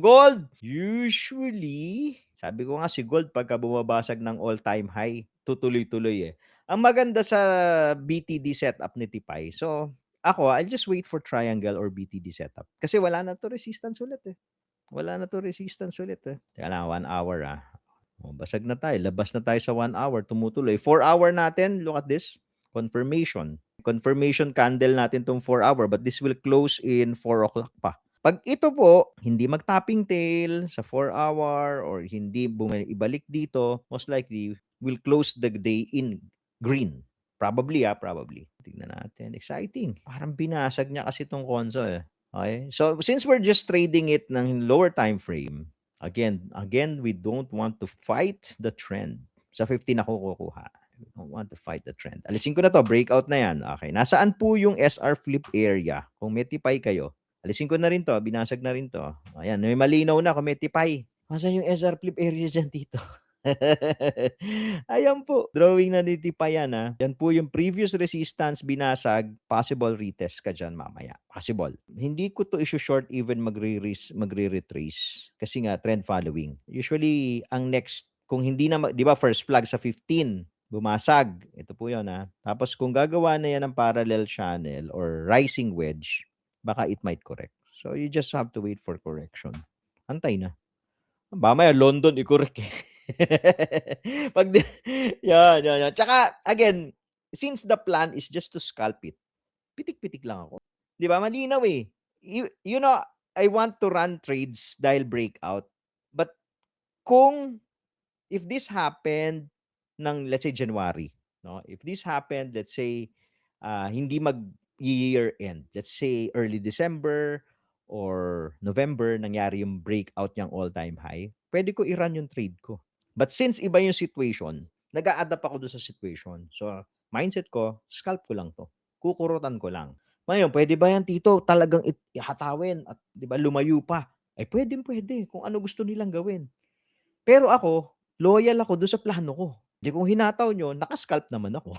Gold, usually, sabi ko nga si gold pagka bumabasag ng all-time high, tutuloy-tuloy eh. Ang maganda sa BTD setup ni Tipay, so ako, I'll just wait for triangle or BTD setup. Kasi wala na to resistance ulit eh. Wala na to resistance ulit eh. Teka lang, 1 hour ah. Oh, basag na tayo. Labas na tayo sa 1 hour. Tumutuloy. 4 hour natin. Look at this. Confirmation. Confirmation candle natin tong 4 hour but this will close in 4 o'clock pa. Pag ito po, hindi mag-topping tail sa 4 hour or hindi ibalik dito, most likely will close the day in green. Probably probably. Tingnan natin. Exciting. Parang binasag niya kasi itong Konso eh. Okay? So, since we're just trading it ng lower time frame, again, we don't want to fight the trend. Sa 15 ako kukuha. We don't want to fight the trend. Alisin ko na to. Breakout na yan. Okay. Nasaan po yung SR flip area? Kung may tipay kayo, alisin ko na rin to. Binasag na rin to. Ayan. May malinaw na kung may tipay. Nasaan yung SR flip area dyan dito? Ayan po. Drawing na ni Tipay yan. Yan po yung previous resistance binasag. Possible retest ka dyan mamaya. Possible. Hindi ko to issue short even magre-retrace. Kasi nga trend following. Usually, ang next, kung hindi na, di ba first flag sa 15, bumasag. Ito po yun Tapos kung gagawa na yan ng parallel channel or rising wedge, baka it might correct. So you just have to wait for correction. Antay na. Mamaya London i-correct eh. Pag yan. Tsaka again, since the plan is just to scalp it, pitik-pitik lang ako. 'Di ba? Malinaw eh. You know, I want to run trades dahil breakout. But kung if this happened ng let's say January, no? If this happened, let's say hindi mag-year end. Let's say early December or November nangyari yung breakout niyang all-time high, pwede ko i-run yung trade ko. But since iba yung situation, nag-a-adapt ako doon sa situation. So, mindset ko, scalp ko lang to. Kukurutan ko lang. Ngayon, pwede ba yan, Tito? Talagang ihatawin at 'di ba lumayo pa. Ay, pwede kung ano gusto nilang gawin. Pero ako, loyal ako doon sa plano ko. Di kung hinataw nyo, nakascalp naman ako.